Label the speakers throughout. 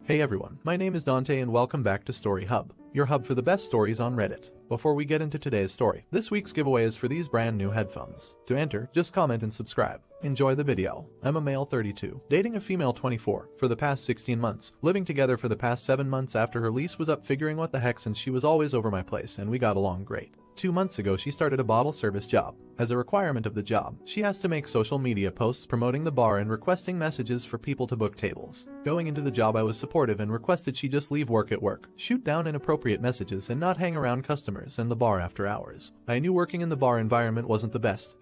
Speaker 1: Hey everyone, my name is Dante and welcome back to Story Hub, your hub for the best stories on Reddit. Before we get into today's story, this week's giveaway is for these brand new headphones. To enter, just comment and subscribe. Enjoy the video. I'm a male 32, dating a female 24, for the past 16 months, living together for the past 7 months after her lease was up, figuring what the heck since she was always over my place and we got along great. 2 months ago she started a bottle service job. As a requirement of the job, she has to make social media posts promoting the bar and requesting messages for people to book tables. Going into the job I was supportive and requested she just leave work at work, shoot down inappropriate messages and not hang around customers in the bar after hours. I knew working in the bar environment wasn't the best,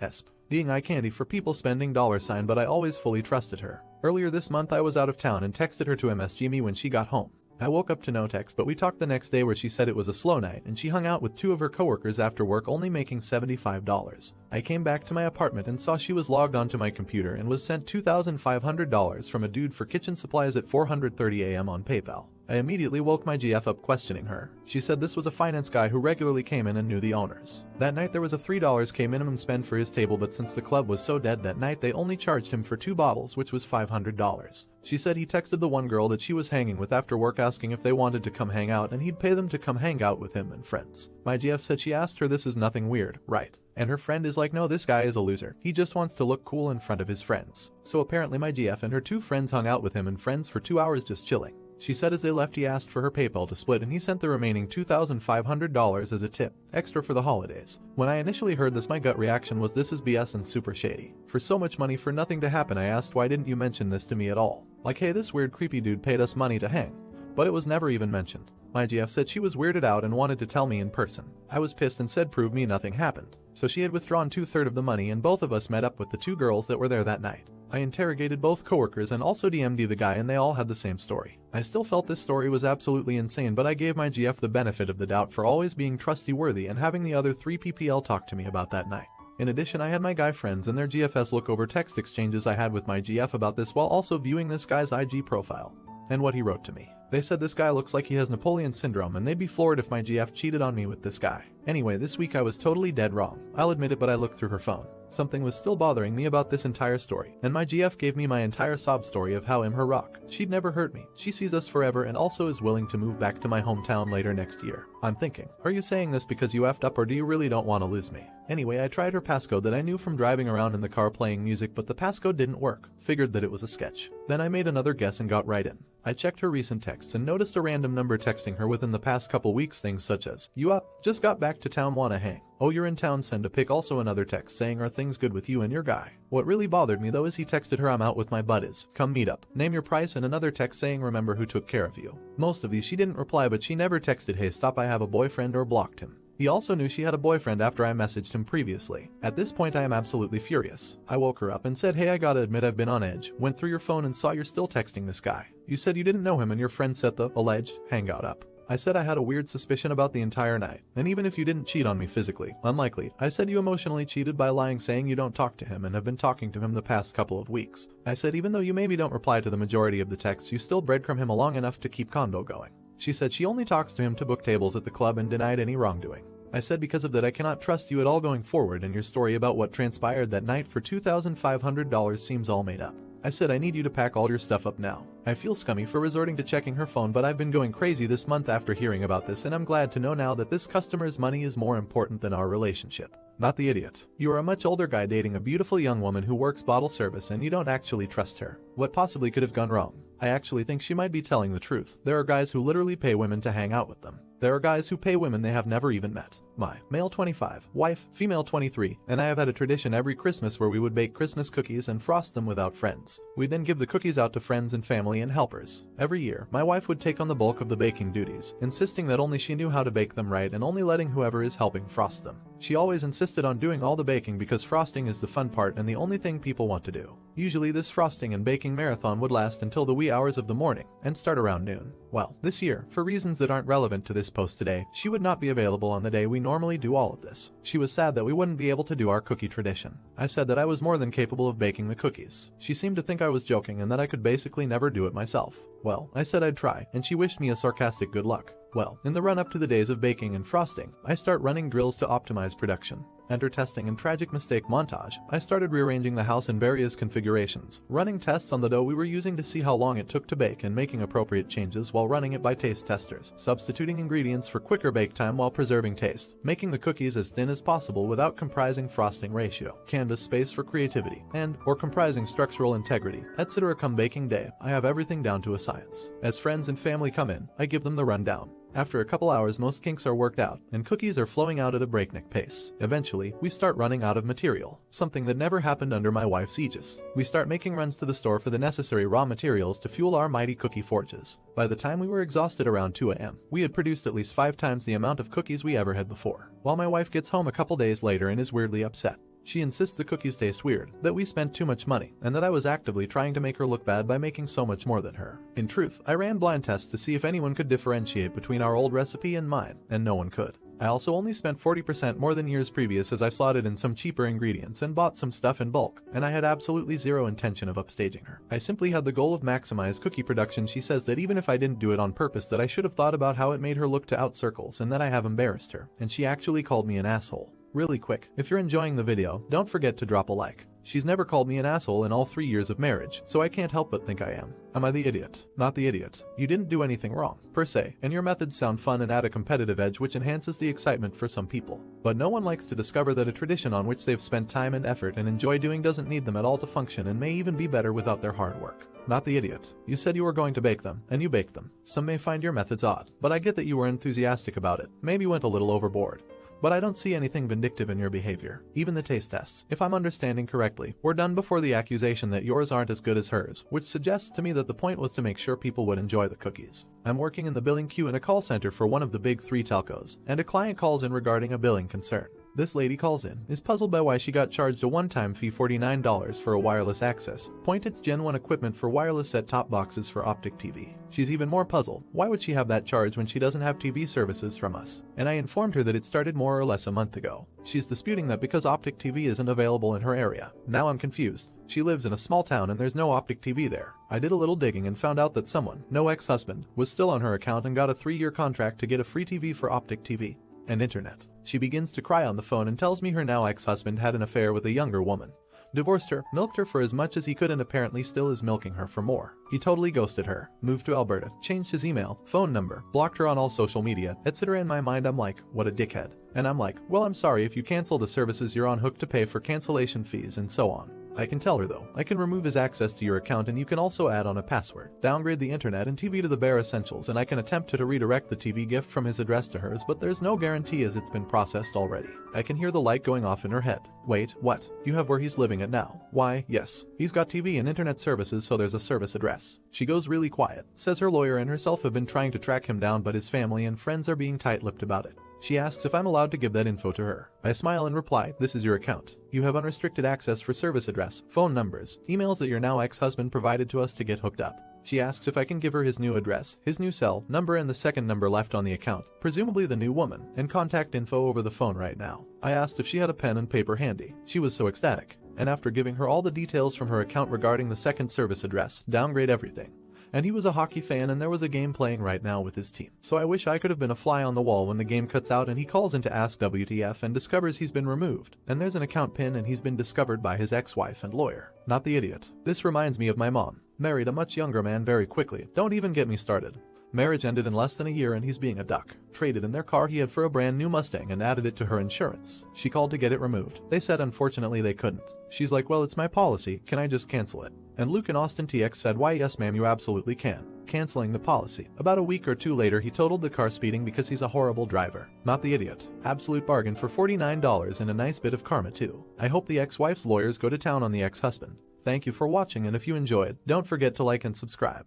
Speaker 1: being eye candy for people spending $, but I always fully trusted her. Earlier this month I was out of town and texted her to MSG me when she got home. I woke up to no text, but we talked the next day where she said it was a slow night and she hung out with 2 of her coworkers after work, only making $75. I came back to my apartment and saw she was logged onto my computer and was sent $2,500 from a dude for kitchen supplies at 4:30 a.m. on PayPal. I immediately woke my GF up questioning her. She said this was a finance guy who regularly came in and knew the owners. That night there was a $3K minimum spend for his table, but since the club was so dead that night they only charged him for 2 bottles, which was $500. She said he texted the one girl that she was hanging with after work asking if they wanted to come hang out and he'd pay them to come hang out with him and friends. My GF said she asked her this is nothing weird, right? And her friend is like, no, this guy is a loser. He just wants to look cool in front of his friends. So apparently my GF and her 2 friends hung out with him and friends for 2 hours just chilling. She said as they left he asked for her PayPal to split and he sent the remaining $2,500 as a tip, extra for the holidays. When I initially heard this, my gut reaction was this is BS and super shady. For so much money for nothing to happen, I asked why didn't you mention this to me at all? Like, hey, this weird creepy dude paid us money to hang. But it was never even mentioned. My GF said she was weirded out and wanted to tell me in person. I was pissed and said prove me nothing happened. So she had withdrawn 2/3 of the money and both of us met up with the 2 girls that were there that night. I interrogated both coworkers and also DM'd the guy and they all had the same story. I still felt this story was absolutely insane, but I gave my GF the benefit of the doubt for always being trustworthy and having the other 3 PPL talk to me about that night. In addition, I had my guy friends and their GFs look over text exchanges I had with my GF about this while also viewing this guy's IG profile and what he wrote to me. They said this guy looks like he has Napoleon syndrome and they'd be floored if my GF cheated on me with this guy. Anyway, this week I was totally dead wrong. I'll admit it, but I looked through her phone. Something was still bothering me about this entire story, and my GF gave me my entire sob story of how her rock. She'd never hurt me. She sees us forever and also is willing to move back to my hometown later next year. I'm thinking, are you saying this because you effed up or do you really don't want to lose me? Anyway, I tried her passcode that I knew from driving around in the car playing music, but the passcode didn't work. Figured that it was a sketch. Then I made another guess and got right in. I checked her recent texts and noticed a random number texting her within the past couple weeks, things such as, you up, just got back to town, wanna hang, oh you're in town, send a pic. Also another text saying are things good with you and your guy. What really bothered me though is he texted her I'm out with my buddies, come meet up, name your price, and another text saying remember who took care of you. Most of these she didn't reply, but she never texted hey stop I have a boyfriend or blocked him. He also knew she had a boyfriend after I messaged him previously. At this point I am absolutely furious. I woke her up and said hey, I gotta admit I've been on edge, went through your phone and saw you're still texting this guy. You said you didn't know him and your friend set the alleged hangout up. I said I had a weird suspicion about the entire night, and even if you didn't cheat on me physically, unlikely, I said you emotionally cheated by lying saying you don't talk to him and have been talking to him the past couple of weeks. I said even though you maybe don't reply to the majority of the texts, you still breadcrumb him along enough to keep convo going. She said she only talks to him to book tables at the club and denied any wrongdoing. I said because of that I cannot trust you at all going forward, and your story about what transpired that night for $2,500 seems all made up. I said I need you to pack all your stuff up now. I feel scummy for resorting to checking her phone, but I've been going crazy this month after hearing about this, and I'm glad to know now that this customer's money is more important than our relationship. Not the idiot. You are a much older guy dating a beautiful young woman who works bottle service and you don't actually trust her. What possibly could have gone wrong? I actually think she might be telling the truth. There are guys who literally pay women to hang out with them. There are guys who pay women they have never even met. My male 25, wife, female 23, and I have had a tradition every Christmas where we would bake Christmas cookies and frost them without friends. We'd then give the cookies out to friends and family and helpers. Every year, my wife would take on the bulk of the baking duties, insisting that only she knew how to bake them right and only letting whoever is helping frost them. She always insisted on doing all the baking because frosting is the fun part and the only thing people want to do. Usually this frosting and baking marathon would last until the wee hours of the morning and start around noon. Well, this year, for reasons that aren't relevant to this post today, she would not be available on the day we normally do all of this. She was sad that we wouldn't be able to do our cookie tradition. I said that I was more than capable of baking the cookies. She seemed to think I was joking and that I could basically never do it myself. Well, I said I'd try, and she wished me a sarcastic good luck. Well, in the run-up to the days of baking and frosting, I start running drills to optimize production. Enter testing and tragic mistake montage. I started rearranging the house in various configurations, running tests on the dough we were using to see how long it took to bake and making appropriate changes while running it by taste testers, substituting ingredients for quicker bake time while preserving taste, making the cookies as thin as possible without comprising frosting ratio, canvas space for creativity, and or comprising structural integrity, etc. Come baking day, I have everything down to a science. As friends and family come in, I give them the rundown. After a couple hours most kinks are worked out, and cookies are flowing out at a breakneck pace. Eventually, we start running out of material, something that never happened under my wife's aegis. We start making runs to the store for the necessary raw materials to fuel our mighty cookie forges. By the time we were exhausted around 2 a.m., we had produced at least 5 times the amount of cookies we ever had before. While my wife gets home a couple days later and is weirdly upset. She insists the cookies taste weird, that we spent too much money, and that I was actively trying to make her look bad by making so much more than her. In truth, I ran blind tests to see if anyone could differentiate between our old recipe and mine, and no one could. I also only spent 40% more than years previous as I slotted in some cheaper ingredients and bought some stuff in bulk, and I had absolutely zero intention of upstaging her. I simply had the goal of maximize cookie production. She says that even if I didn't do it on purpose that I should have thought about how it made her look to out circles and that I have embarrassed her, and she actually called me an asshole. Really quick, if you're enjoying the video, don't forget to drop a like. She's never called me an asshole in all 3 years of marriage, so I can't help but think I am. Am I the idiot? Not the idiot. You didn't do anything wrong, per se, and your methods sound fun and add a competitive edge which enhances the excitement for some people. But no one likes to discover that a tradition on which they've spent time and effort and enjoy doing doesn't need them at all to function and may even be better without their hard work. Not the idiot. You said you were going to bake them, and you baked them. Some may find your methods odd, but I get that you were enthusiastic about it, maybe went a little overboard. But I don't see anything vindictive in your behavior. Even the taste tests, if I'm understanding correctly, were done before the accusation that yours aren't as good as hers, which suggests to me that the point was to make sure people would enjoy the cookies. I'm working in the billing queue in a call center for one of the big 3 telcos, and a client calls in regarding a billing concern. This lady calls in, is puzzled by why she got charged a one-time fee $49 for a wireless access point. It's Gen 1 equipment for wireless set-top boxes for Optic TV. She's even more puzzled. Why would she have that charge when she doesn't have TV services from us? And I informed her that it started more or less a month ago. She's disputing that because Optic TV isn't available in her area. Now I'm confused. She lives in a small town and there's no Optic TV there. I did a little digging and found out that someone, no ex-husband, was still on her account and got a 3-year contract to get a free TV for Optic TV and internet. She begins to cry on the phone and tells me her now ex-husband had an affair with a younger woman. Divorced her, milked her for as much as he could and apparently still is milking her for more. He totally ghosted her, moved to Alberta, changed his email, phone number, blocked her on all social media, etc. In my mind I'm like, what a dickhead. And I'm like, well I'm sorry if you cancel the services you're on hook to pay for cancellation fees and so on. I can tell her though, I can remove his access to your account and you can also add on a password, downgrade the internet and TV to the bare essentials, and I can attempt to redirect the TV gift from his address to hers, but there's no guarantee as it's been processed already. I can hear the light going off in her head. Wait, what? You have where he's living at now? Why, yes. He's got TV and internet services, so there's a service address. She goes really quiet, says her lawyer and herself have been trying to track him down but his family and friends are being tight-lipped about it. She asks if I'm allowed to give that info to her. I smile and reply, this is your account. You have unrestricted access for service address, phone numbers, emails that your now ex-husband provided to us to get hooked up. She asks if I can give her his new address, his new cell number and the second number left on the account, presumably the new woman, and contact info over the phone right now. I asked if she had a pen and paper handy. She was so ecstatic. And after giving her all the details from her account regarding the second service address, downgrade everything. And he was a hockey fan and there was a game playing right now with his team. So I wish I could have been a fly on the wall when the game cuts out and he calls in to ask WTF and discovers he's been removed. And there's an account pin and he's been discovered by his ex-wife and lawyer. Not the idiot. This reminds me of my mom. Married a much younger man very quickly. Don't even get me started. Marriage ended in less than a year and he's being a duck. Traded in their car he had for a brand new Mustang and added it to her insurance. She called to get it removed. They said unfortunately they couldn't. She's like, well it's my policy, can I just cancel it? And Luke in Austin TX said, why yes ma'am you absolutely can. Canceling the policy. About a week or 2 later he totaled the car speeding because he's a horrible driver. Not the idiot. Absolute bargain for $49 and a nice bit of karma too. I hope the ex-wife's lawyers go to town on the ex-husband. Thank you for watching and if you enjoyed, don't forget to like and subscribe.